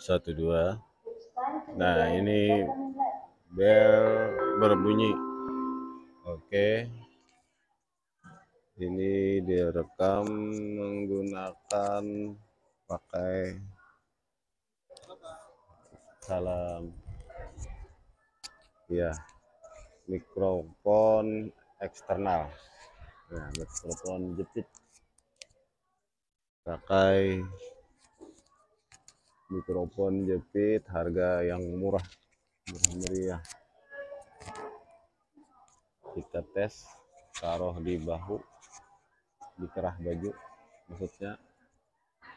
Satu dua. Nah, ini bel berbunyi. Oke. Ini direkam menggunakan pakai salam ya, mikrofon eksternal. Nah, mikrofon jepit pakai mikrofon jepit harga yang murah meriah. Kita tes, taruh di bahu, di kerah baju, maksudnya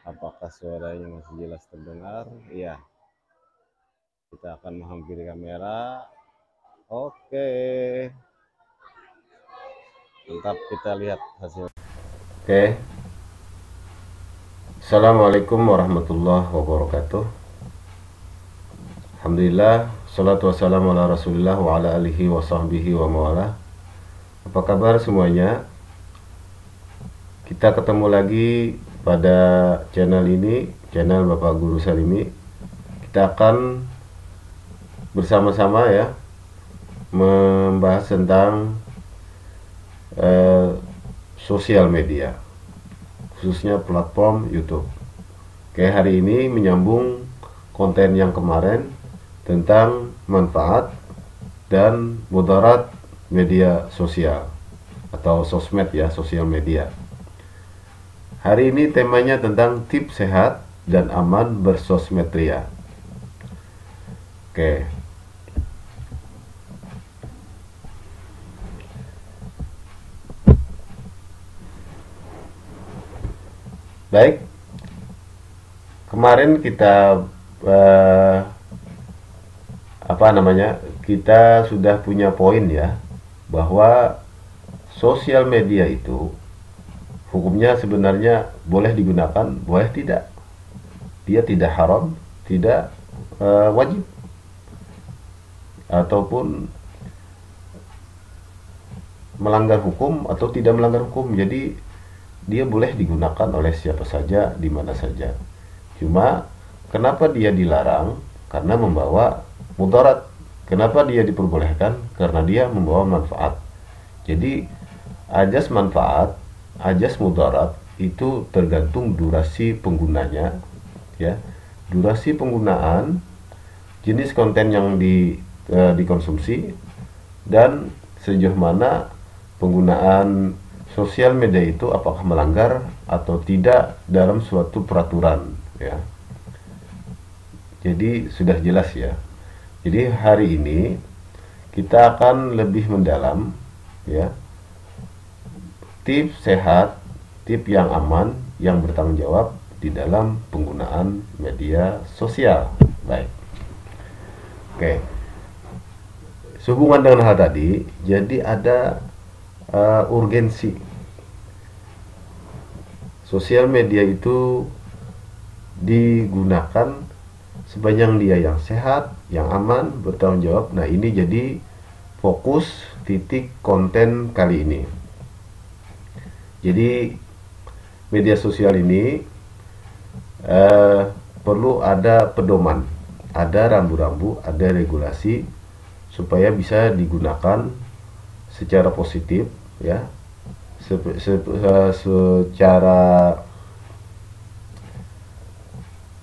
apakah suaranya masih jelas terdengar. Iya, kita akan menghampiri kamera. Oke, mantap, kita lihat hasil. Oke, assalamualaikum warahmatullahi wabarakatuh. Alhamdulillah, salatu wassalamu ala rasulillah wa ala alihi wa sahbihi wa mawala. Apa kabar semuanya? Kita ketemu lagi pada channel ini, channel Bapak Guru Salimi. Kita akan bersama-sama ya membahas tentang sosial media, khususnya platform YouTube. Oke, hari ini menyambung konten yang kemarin tentang manfaat dan mudarat media sosial atau sosmed ya, sosial media. Hari ini temanya tentang tips sehat dan aman bersosmedria. Oke. Baik. Kemarin kita kita sudah punya poin ya, bahwa sosial media itu hukumnya sebenarnya boleh digunakan, boleh tidak. Dia tidak haram, tidak wajib, ataupun melanggar hukum atau tidak melanggar hukum. Jadi dia boleh digunakan oleh siapa saja, di mana saja. Cuma kenapa dia dilarang? Karena membawa mudarat. Kenapa dia diperbolehkan? Karena dia membawa manfaat. Jadi ajas manfaat, ajas mudarat itu tergantung durasi penggunanya ya. Durasi penggunaan, jenis konten yang dikonsumsi, dan sejauh mana penggunaan sosial media itu apakah melanggar atau tidak dalam suatu peraturan ya. Jadi sudah jelas ya. Jadi hari ini kita akan lebih mendalam ya, tips sehat, tips yang aman, yang bertanggung jawab di dalam penggunaan media sosial. Baik. Oke. Sehubungan dengan hal tadi, jadi ada urgensi. Sosial media itu digunakan sepanjang dia yang sehat, yang aman, bertanggung jawab. Nah, ini jadi fokus titik konten kali ini. Jadi media sosial ini perlu ada pedoman, ada rambu-rambu, ada regulasi supaya bisa digunakan secara positif ya, secara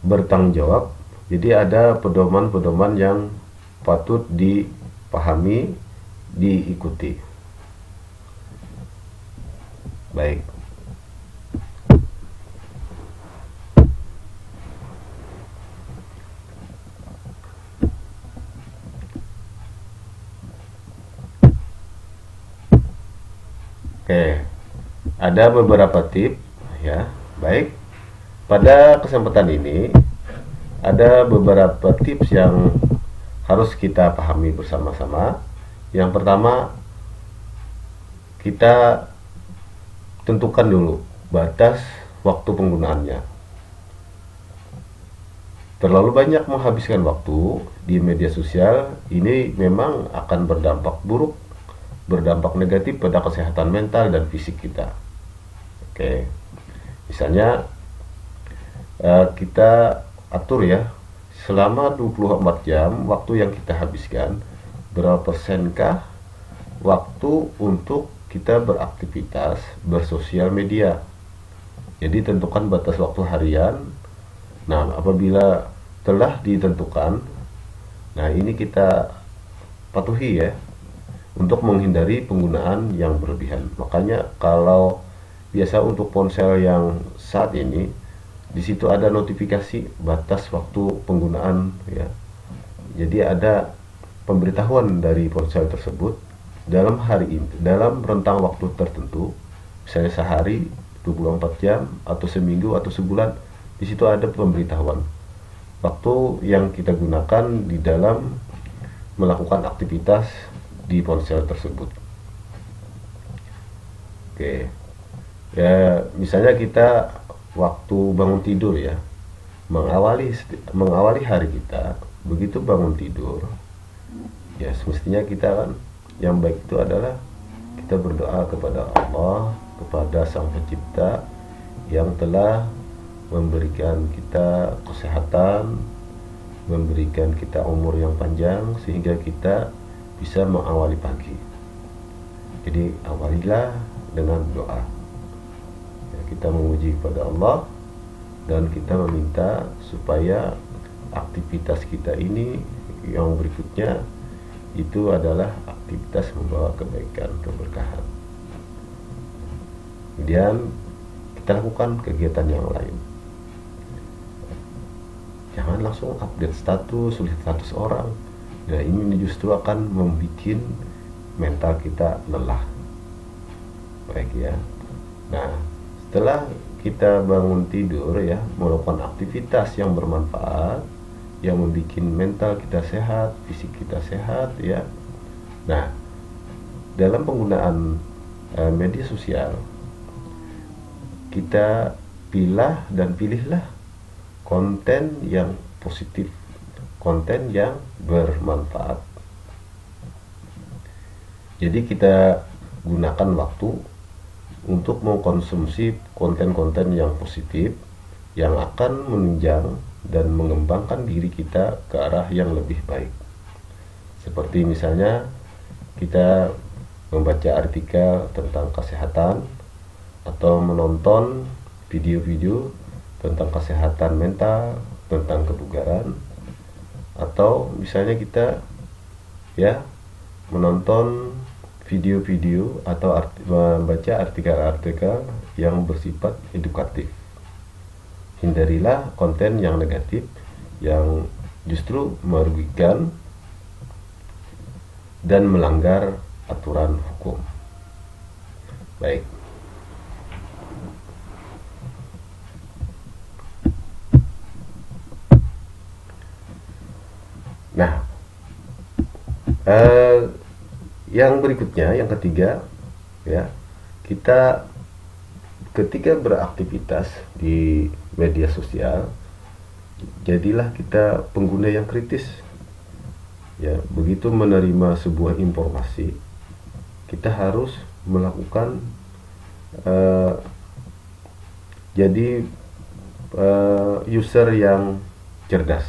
bertanggung jawab. Jadi ada pedoman-pedoman yang patut dipahami, diikuti. Baik. Oke. Ada beberapa tips ya. Baik. Pada kesempatan ini ada beberapa tips yang harus kita pahami bersama-sama. Yang pertama, kita tentukan dulu batas waktu penggunaannya. Terlalu banyak menghabiskan waktu di media sosial ini memang akan berdampak buruk, berdampak negatif pada kesehatan mental dan fisik kita. Oke. Misalnya kita atur ya, selama 24 jam waktu yang kita habiskan, berapa persenkah waktu untuk kita beraktivitas bersosial media. Jadi tentukan batas waktu harian. Nah, apabila telah ditentukan, nah ini kita patuhi ya, untuk menghindari penggunaan yang berlebihan. Makanya kalau biasa untuk ponsel yang saat ini, di situ ada notifikasi batas waktu penggunaan ya. Jadi ada pemberitahuan dari ponsel tersebut dalam hari ini, dalam rentang waktu tertentu, misalnya sehari, 24 jam, atau seminggu, atau sebulan. Di situ ada pemberitahuan waktu yang kita gunakan di dalam melakukan aktivitas di ponsel tersebut. Oke. Ya, misalnya kita waktu bangun tidur ya, mengawali hari kita, begitu bangun tidur ya, semestinya kita kan yang baik itu adalah kita berdoa kepada Allah, kepada Sang Pencipta yang telah memberikan kita kesehatan, memberikan kita umur yang panjang sehingga kita bisa mengawali pagi. Jadi awalilah dengan doa. Kita memuji kepada Allah dan kita meminta supaya aktivitas kita ini yang berikutnya itu adalah aktivitas membawa kebaikan, keberkahan. Kemudian kita lakukan kegiatan yang lain. Jangan langsung update status, tulis status orang. Nah, ini justru akan membuat mental kita lelah. Baik ya. Nah, setelah kita bangun tidur ya, melakukan aktivitas yang bermanfaat, yang membuat mental kita sehat, fisik kita sehat ya. Nah, dalam penggunaan media sosial, kita pilihlah konten yang positif, konten yang bermanfaat. Jadi kita gunakan waktu untuk mengkonsumsi konten-konten yang positif, yang akan menunjang dan mengembangkan diri kita ke arah yang lebih baik. Seperti misalnya kita membaca artikel tentang kesehatan, atau menonton video-video tentang kesehatan mental, tentang kebugaran, atau misalnya kita ya menonton video-video atau membaca artikel-artikel yang bersifat edukatif. Hindarilah konten yang negatif yang justru merugikan dan melanggar aturan hukum. Baik. Nah, yang berikutnya, yang ketiga ya, kita ketika beraktivitas di media sosial, jadilah kita pengguna yang kritis ya. Begitu menerima sebuah informasi, kita harus melakukan jadi user yang cerdas,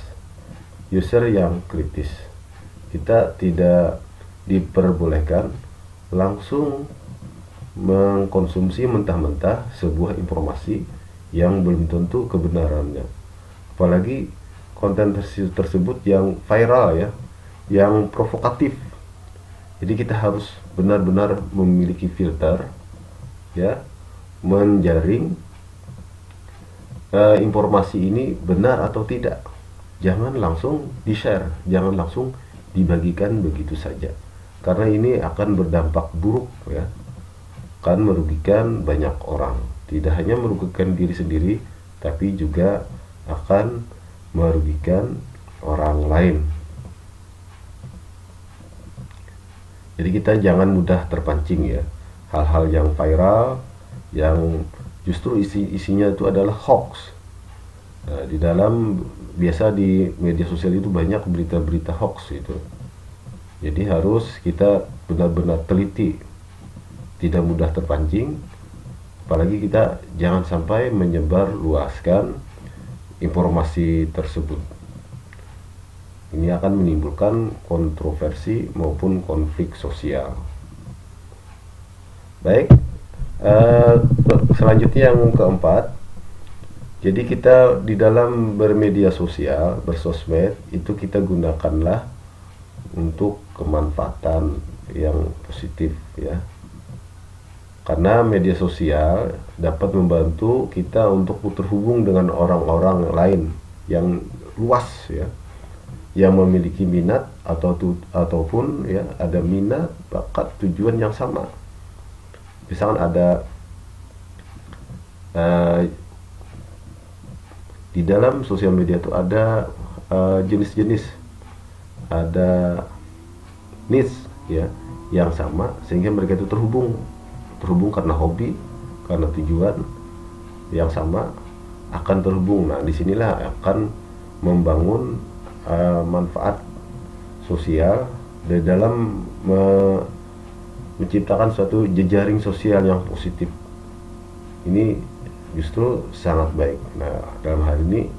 user yang kritis. Kita tidak diperbolehkan langsung mengkonsumsi mentah-mentah sebuah informasi yang belum tentu kebenarannya, apalagi konten tersebut yang viral ya, yang provokatif. Jadi kita harus benar-benar memiliki filter ya, menjaring informasi ini benar atau tidak. Jangan langsung di-share, jangan langsung dibagikan begitu saja, karena ini akan berdampak buruk ya, akan merugikan banyak orang. Tidak hanya merugikan diri sendiri, tapi juga akan merugikan orang lain. Jadi kita jangan mudah terpancing ya, hal-hal yang viral, yang justru isinya itu adalah hoax. Nah, di dalam biasa di media sosial itu banyak berita-berita hoax itu. Jadi harus kita benar-benar teliti, tidak mudah terpancing, Apalagi kita jangan sampai menyebar luaskan informasi tersebut. Ini akan menimbulkan kontroversi maupun konflik sosial. Baik, selanjutnya yang keempat. Jadi kita di dalam bermedia sosial, bersosmed, itu kita gunakanlah untuk kemanfaatan yang positif ya. Karena media sosial dapat membantu kita untuk terhubung dengan orang-orang lain yang luas ya, yang memiliki minat ataupun ya ada minat, bakat, tujuan yang sama. Misalkan ada di dalam sosial media itu ada jenis-jenis, ada niche ya yang sama, sehingga mereka itu terhubung karena hobi, karena tujuan yang sama, akan terhubung. Nah, disinilah akan membangun manfaat sosial di dalam menciptakan suatu jejaring sosial yang positif. Ini justru sangat baik. Nah, dalam hal ini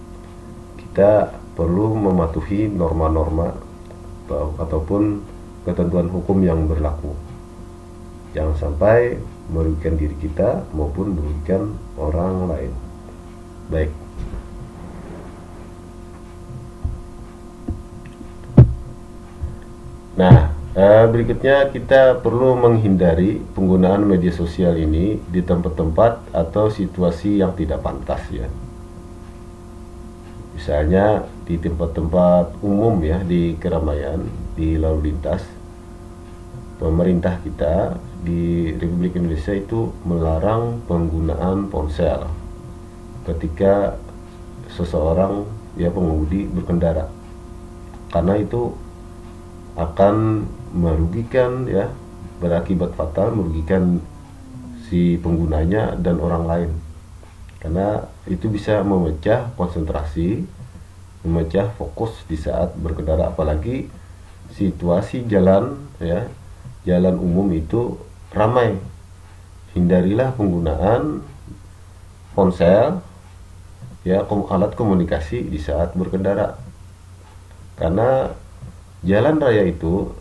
kita perlu mematuhi norma-norma ataupun ketentuan hukum yang berlaku. Jangan sampai merugikan diri kita maupun merugikan orang lain. Baik. Nah, berikutnya kita perlu menghindari penggunaan media sosial ini di tempat-tempat atau situasi yang tidak pantas ya. Misalnya di tempat-tempat umum ya, di keramaian, di lalu lintas. Pemerintah kita di Republik Indonesia itu melarang penggunaan ponsel ketika seseorang ya pengemudi berkendara, karena itu akan merugikan ya, berakibat fatal, merugikan si penggunanya dan orang lain, karena itu bisa memecah konsentrasi, memecah fokus di saat berkendara. Apalagi situasi jalan ya, jalan umum itu ramai. Hindarilah penggunaan ponsel ya, alat komunikasi di saat berkendara, karena jalan raya itu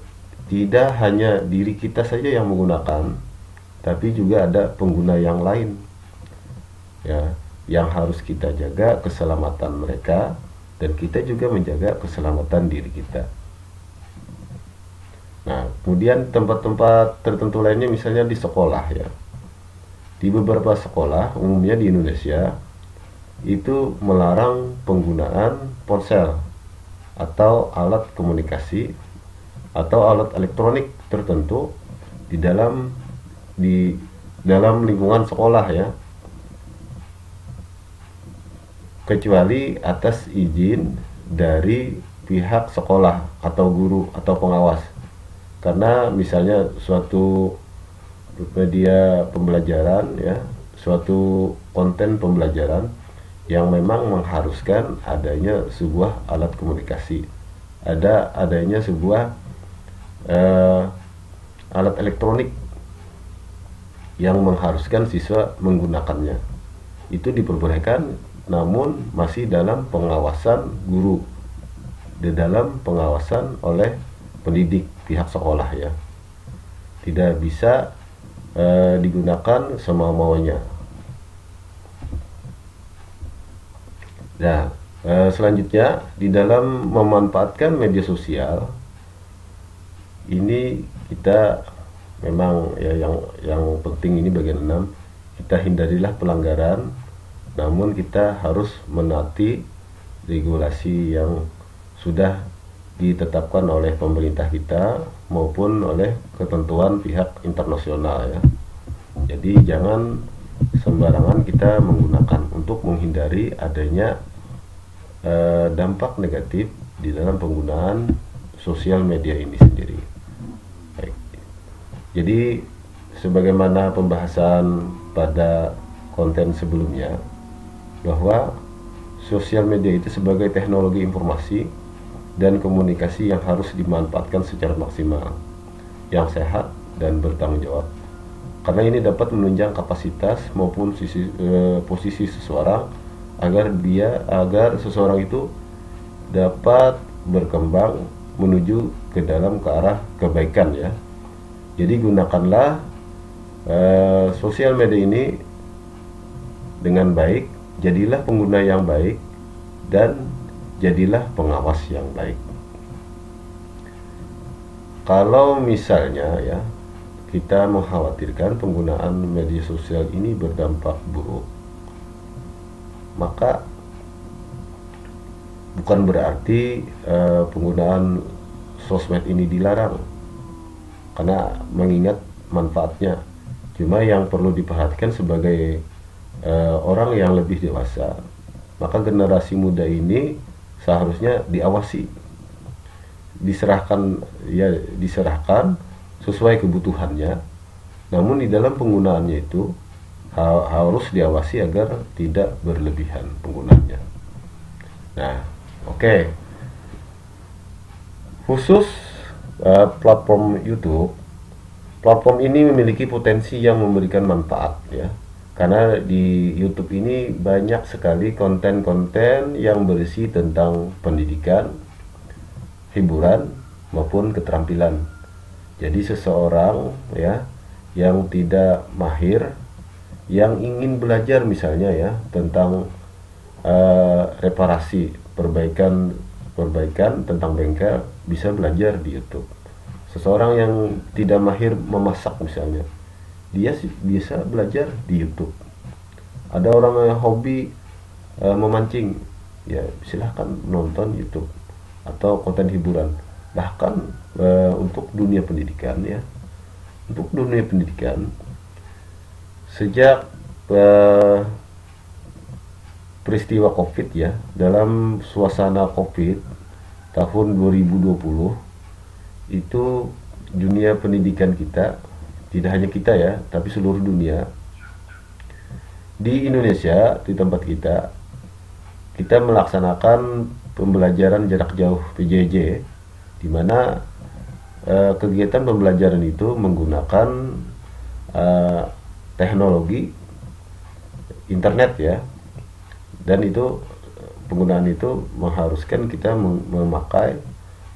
tidak hanya diri kita saja yang menggunakan, tapi juga ada pengguna yang lain ya, yang harus kita jaga keselamatan mereka, dan kita juga menjaga keselamatan diri kita. Nah, kemudian tempat-tempat tertentu lainnya, misalnya di sekolah ya. Di beberapa sekolah umumnya di Indonesia itu melarang penggunaan ponsel atau alat komunikasi atau alat elektronik tertentu di dalam lingkungan sekolah ya, kecuali atas izin dari pihak sekolah atau guru atau pengawas. Karena misalnya suatu media pembelajaran ya, suatu konten pembelajaran yang memang mengharuskan adanya sebuah alat komunikasi, adanya sebuah alat elektronik yang mengharuskan siswa menggunakannya, itu diperbolehkan, namun masih dalam pengawasan guru, di dalam pengawasan oleh pendidik pihak sekolah ya, tidak bisa digunakan semau-maunya. Nah, selanjutnya di dalam memanfaatkan media sosial ini kita memang ya, yang penting ini bagian 6, kita hindarilah pelanggaran, namun kita harus menaati regulasi yang sudah ditetapkan oleh pemerintah kita maupun oleh ketentuan pihak internasional ya. Jadi jangan sembarangan kita menggunakan untuk menghindari adanya dampak negatif di dalam penggunaan sosial media ini sendiri. Baik. Jadi sebagaimana pembahasan pada konten sebelumnya, bahwa sosial media itu sebagai teknologi informasi dan komunikasi yang harus dimanfaatkan secara maksimal, yang sehat dan bertanggung jawab. karena ini dapat menunjang kapasitas maupun posisi seseorang agar seseorang itu dapat berkembang menuju ke dalam ke arah kebaikan ya. Jadi gunakanlah sosial media ini dengan baik, jadilah pengguna yang baik dan jadilah pengawas yang baik. Kalau misalnya ya kita mengkhawatirkan penggunaan media sosial ini berdampak buruk, maka bukan berarti penggunaan sosmed ini dilarang, karena mengingat manfaatnya. Cuma yang perlu diperhatikan sebagai orang yang lebih dewasa, maka generasi muda ini seharusnya diawasi, diserahkan sesuai kebutuhannya. Namun di dalam penggunaannya itu harus diawasi agar tidak berlebihan penggunaannya. Nah, oke. Khusus platform YouTube, platform ini memiliki potensi yang memberikan manfaat ya. Karena di YouTube ini banyak sekali konten-konten yang berisi tentang pendidikan, hiburan maupun keterampilan. Jadi seseorang ya yang tidak mahir, yang ingin belajar misalnya ya tentang reparasi, perbaikan tentang bengkel, bisa belajar di YouTube. Seseorang yang tidak mahir memasak misalnya, dia bisa belajar di YouTube. Ada orang yang hobi memancing, ya silahkan nonton YouTube atau konten hiburan. Bahkan untuk dunia pendidikan ya, sejak peristiwa COVID ya, dalam suasana COVID tahun 2020 itu dunia pendidikan kita, tidak hanya kita ya, tapi seluruh dunia, di Indonesia, di tempat kita melaksanakan pembelajaran jarak jauh PJJ, di mana kegiatan pembelajaran itu menggunakan teknologi internet ya, dan itu penggunaan itu mengharuskan kita memakai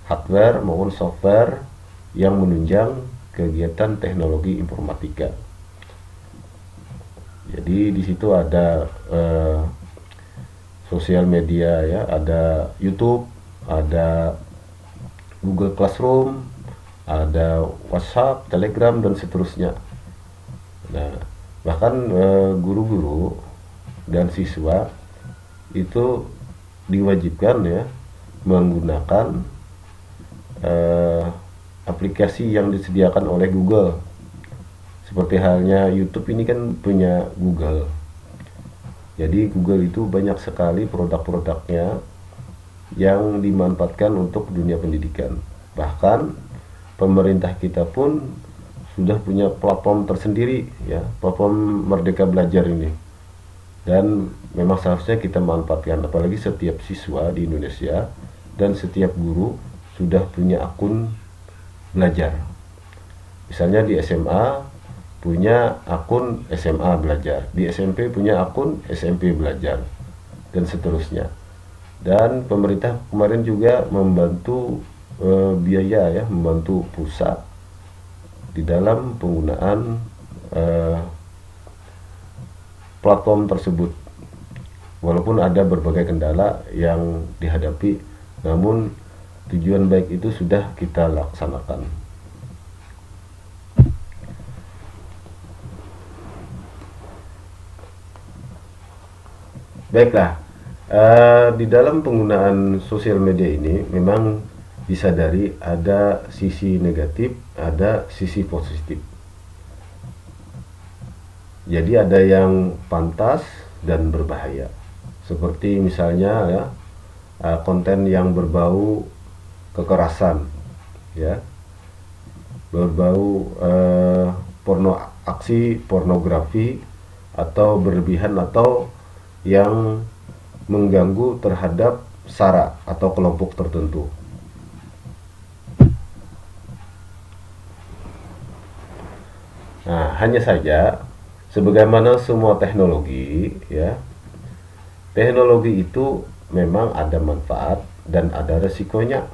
hardware maupun software yang menunjang kegiatan teknologi informatika. Jadi di situ ada sosial media ya, ada YouTube, ada Google Classroom, ada WhatsApp, Telegram dan seterusnya. Nah, bahkan guru-guru dan siswa itu diwajibkan ya menggunakan aplikasi yang disediakan oleh Google. Seperti halnya YouTube ini kan punya Google. Jadi Google itu banyak sekali produk-produknya yang dimanfaatkan untuk dunia pendidikan. Bahkan pemerintah kita pun sudah punya platform tersendiri ya, platform Merdeka Belajar ini. Dan memang seharusnya kita manfaatkan, apalagi setiap siswa di Indonesia dan setiap guru sudah punya akun belajar. Misalnya di SMA punya akun SMA belajar, di SMP punya akun SMP belajar, dan seterusnya. Dan pemerintah kemarin juga membantu biaya ya, membantu pusat di dalam penggunaan platform tersebut. Walaupun ada berbagai kendala yang dihadapi, namun tujuan baik itu sudah kita laksanakan. Baiklah, di dalam penggunaan sosial media ini memang disadari ada sisi negatif, ada sisi positif. Jadi ada yang pantas dan berbahaya. Seperti misalnya ya, konten yang berbau kekerasan, ya, berbau aksi pornografi atau berlebihan atau yang mengganggu terhadap sara atau kelompok tertentu. Nah, hanya saja sebagaimana semua teknologi ya, teknologi itu memang ada manfaat dan ada resikonya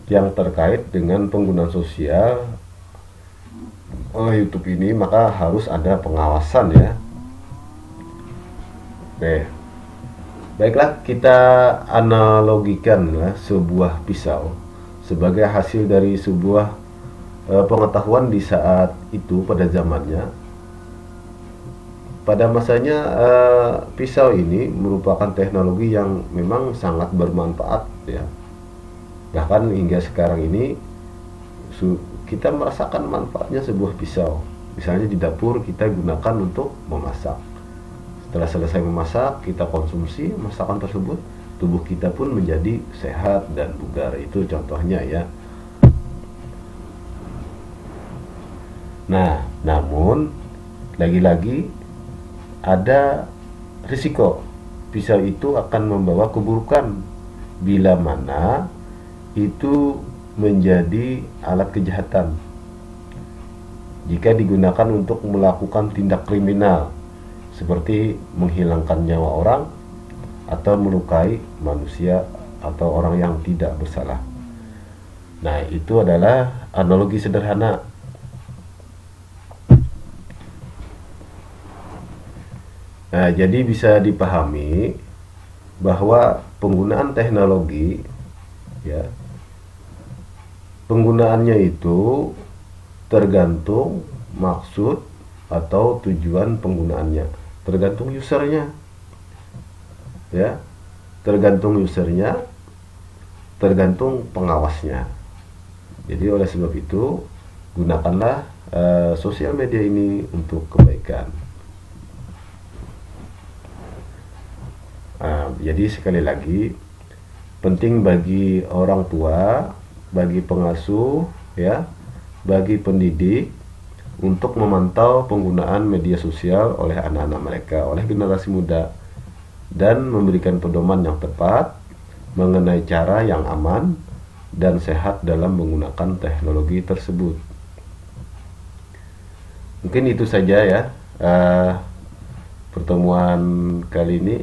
yang terkait dengan penggunaan sosial oleh YouTube ini, maka harus ada pengawasan ya. Oke, baiklah kita analogikan ya, sebuah pisau sebagai hasil dari sebuah pengetahuan di saat itu pada zamannya. Pada masanya pisau ini merupakan teknologi yang memang sangat bermanfaat ya. Bahkan hingga sekarang ini kita merasakan manfaatnya sebuah pisau. Misalnya di dapur kita gunakan untuk memasak. Setelah selesai memasak, kita konsumsi masakan tersebut, tubuh kita pun menjadi sehat dan bugar. Itu contohnya ya. Nah, namun lagi-lagi ada risiko. Pisau itu akan membawa keburukan bila mana itu menjadi alat kejahatan jika digunakan untuk melakukan tindak kriminal seperti menghilangkan nyawa orang atau melukai manusia atau orang yang tidak bersalah. Nah, itu adalah analogi sederhana. Nah, jadi bisa dipahami bahwa penggunaan teknologi ya, penggunaannya itu tergantung maksud atau tujuan penggunaannya, tergantung usernya ya, tergantung usernya, tergantung pengawasnya. Jadi oleh sebab itu gunakanlah sosial media ini untuk kebaikan. Jadi sekali lagi, penting bagi orang tua, bagi pengasuh ya, bagi pendidik untuk memantau penggunaan media sosial oleh anak-anak mereka, oleh generasi muda, dan memberikan pedoman yang tepat mengenai cara yang aman dan sehat dalam menggunakan teknologi tersebut. Mungkin itu saja ya pertemuan kali ini.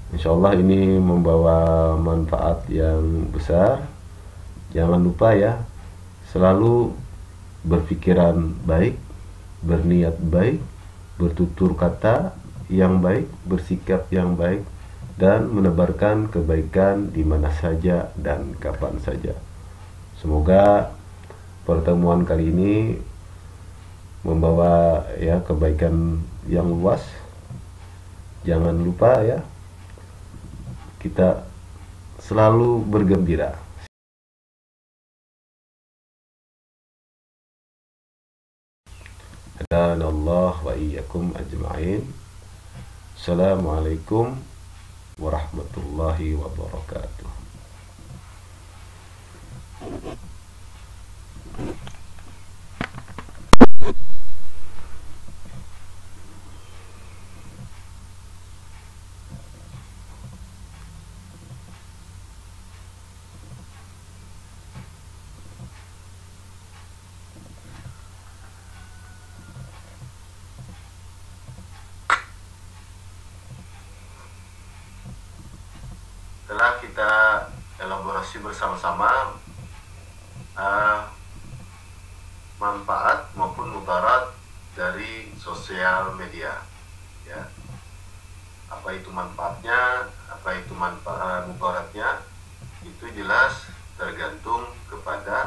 Insya Allah ini membawa manfaat yang besar. Jangan lupa ya, selalu berpikiran baik, berniat baik, bertutur kata yang baik, bersikap yang baik, dan menebarkan kebaikan di mana saja dan kapan saja. Semoga pertemuan kali ini membawa ya kebaikan yang luas. Jangan lupa ya, kita selalu bergembira. Hadanallah wa iyyakum ajma'in. Assalamualaikum warahmatullahi wabarakatuh. Setelah kita elaborasi bersama-sama manfaat maupun mudarat dari sosial media ya, apa itu manfaatnya, apa itu mudaratnya, itu jelas tergantung kepada